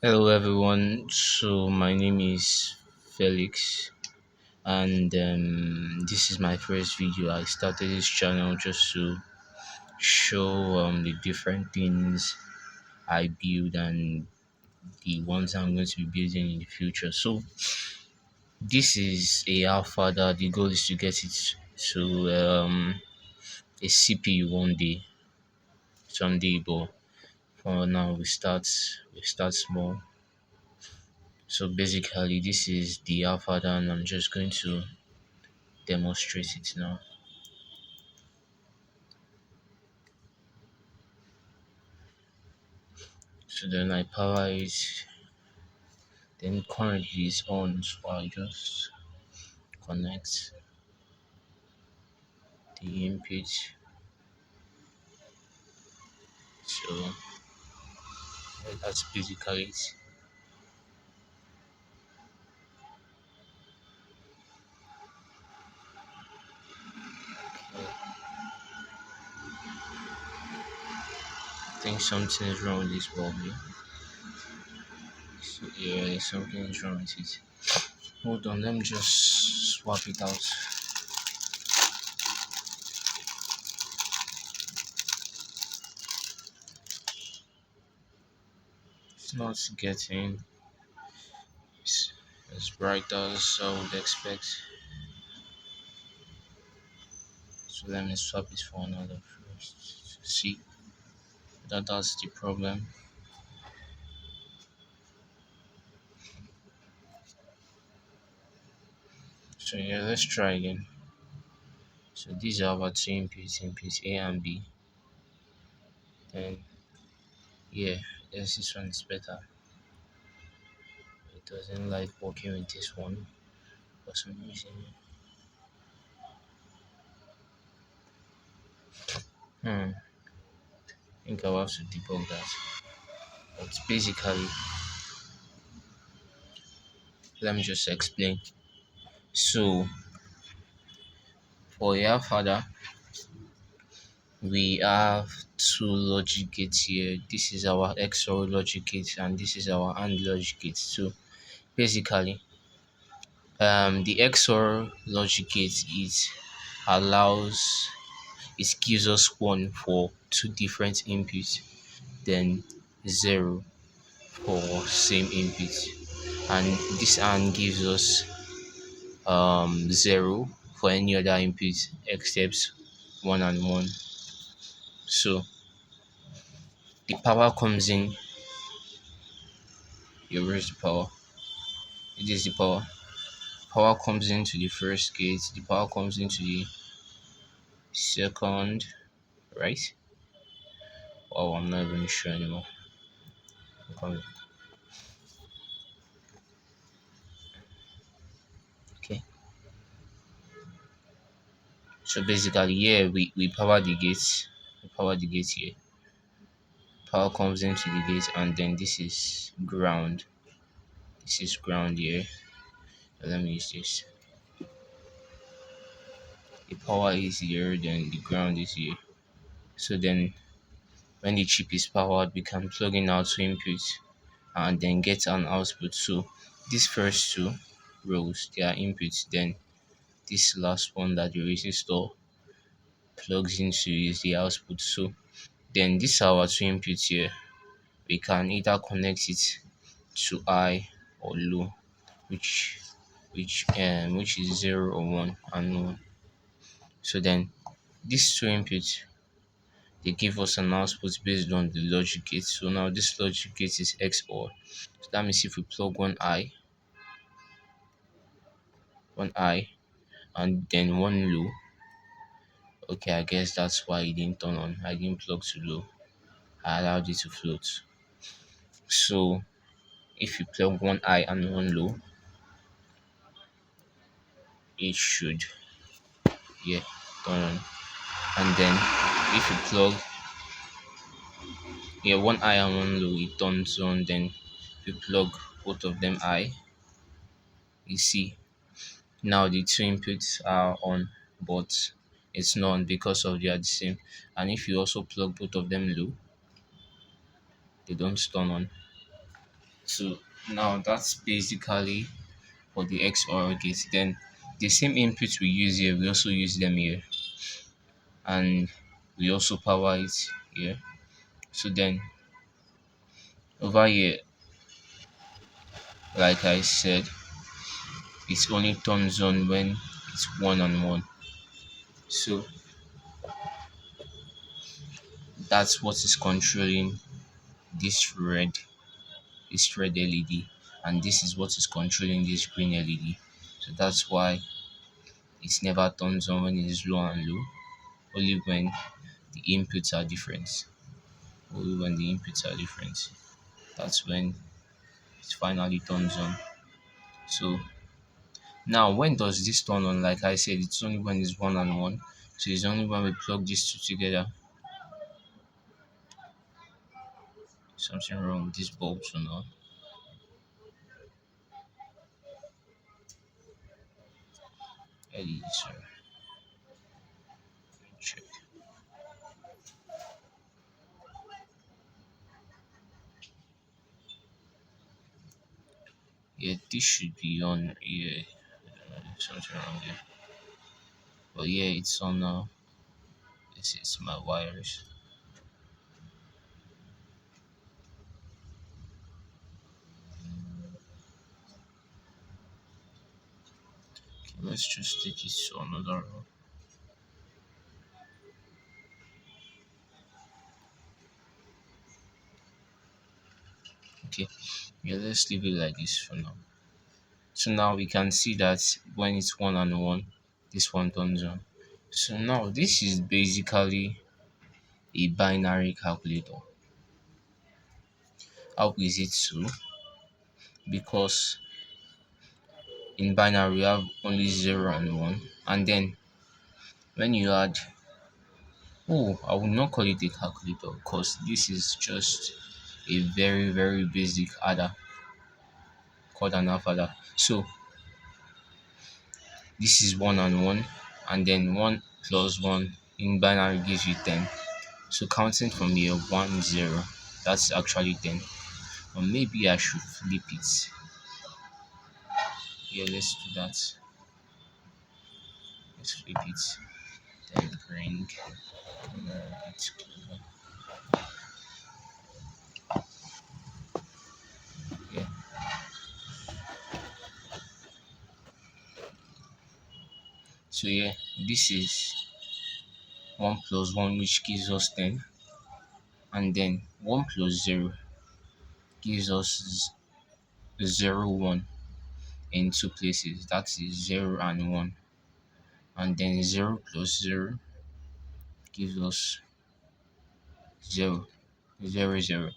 Hello everyone. So my name is Felix, and this is my first video. I started this channel just to show the different things I build and the ones I'm going to be building in the future. So this is a alpha that the goal is to get it to a CPU one day, someday. But for now, we start small. So basically, this is the alpha and I'm just going to demonstrate it now. So then I power it, then currently it's on, so I just connect the input. So that's basically it. I think something is wrong with this bulb here. So yeah, something is wrong with it. Hold on, let me just swap it out. It's not getting as bright as I would expect. So let me swap it for another first to see that that's the problem. So yeah, let's try again. So these are our two inputs A and B. Then yeah, yes, this one is better. It doesn't like working with this one for some reason. I think I'll have to debug that. But basically, let me just explain. So for your father, we have two logic gates here. This is our XOR logic gate and this is our AND logic gate. So basically, the XOR logic gate allows it gives us one for two different inputs, then zero for same input, and this AND gives us zero for any other input except one and one. So the power comes in. You raise the power. It is the power. Power comes into the first gate. The power comes into the second, right? Oh, I'm not even sure anymore. Okay. Okay. So basically, yeah, we power the gates. We power the gates here. Power comes into the gate, and then this is ground. This is ground here. Let me use this. The power is here, then the ground is here. So then when the chip is powered, we can plug in our two inputs and then get an output. So these first two rows, they are inputs. Then this last one that the resistor plugs into is the output. So then these are our two inputs here. We can either connect it to high or low, which which is zero or one and one. So then these two inputs, they give us an output based on the logic gate. So now this logic gate is XOR. So that means if we plug one I, and then one low. Okay, I guess that's why it didn't turn on. I didn't plug to low. I allowed it to float. So if you plug one I and one low, it should, yeah, turn on. And then if you plug, yeah, one I and one low, it turns on. Then if you plug both of them I, you see now the two inputs are on, but it's not on because of they are the same. And if you also plug both of them low, they don't turn on. So now that's basically for the XOR gate. Then the same inputs we use here, we also use them here, and we also power it here. So then over here, like I said, it's only turns on when it's one on one. So that's what is controlling this red LED, and this is what is controlling this green LED. So that's why it never turns on when it is low and low, only when the inputs are different. Only when the inputs are different. That's when it finally turns on. So now when does this turn on? Like I said, it's only when it's one and one. So it's only when we plug these two together. Something wrong with this bulb so now. LED, sorry. Check. Yeah, this should be on. Yeah, something wrong there. But yeah, it's on now. This is my wires. Okay, let's just take it to another room. Okay, yeah, let's leave it like this for now. So now we can see that when it's one and one, this one turns on. So now this is basically a binary calculator. How is it so? Because in binary we have only 0 and 1, and then when you add, oh, I would not call it a calculator because this is just a very very basic adder called an alpha adder. So this is 1 and 1, and then 1 plus 1 in binary gives you 10. So counting from here, 1 0, that's actually 10. Or maybe I should flip it. Yeah, let's do that. Let's flip it. Then bring it closer. Yeah. So yeah, this is 1 plus 1, which gives us 10, and then 1 plus 0 gives us 0 1 in two places. That is 0 and 1, and then 0 plus 0 gives us 0 0 0.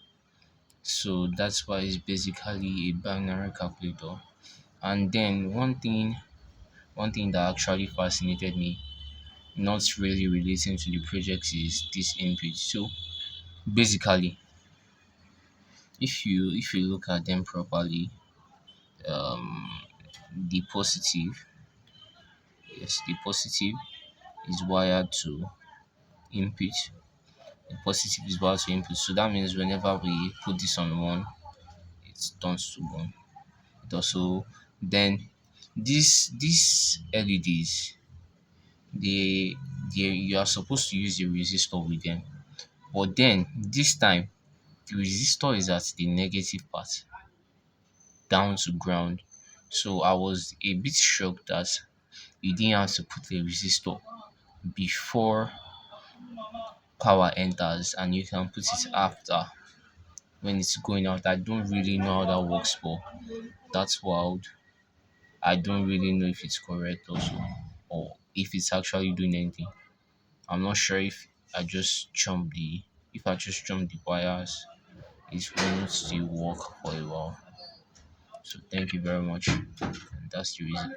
So that's why it's basically a binary calculator. And then one thing that actually fascinated me, not really relating to the project, is this input. So basically, if you look at them properly, um the positive, yes, the positive is wired to input. The positive is wired to input. So that means whenever we put this on one, it turns to one. It also, then these LEDs, they you are supposed to use a resistor with them. But then this time the resistor is at the negative part, down to ground. So I was a bit shocked that you didn't have to put a resistor before power enters and you can put it after when it's going out. I don't really know how that works, but that's wild. I don't really know if it's correct also, or if it's actually doing anything. I'm not sure if I just jump the wires, it won't still work for a while. So thank you very much. And that's the reason.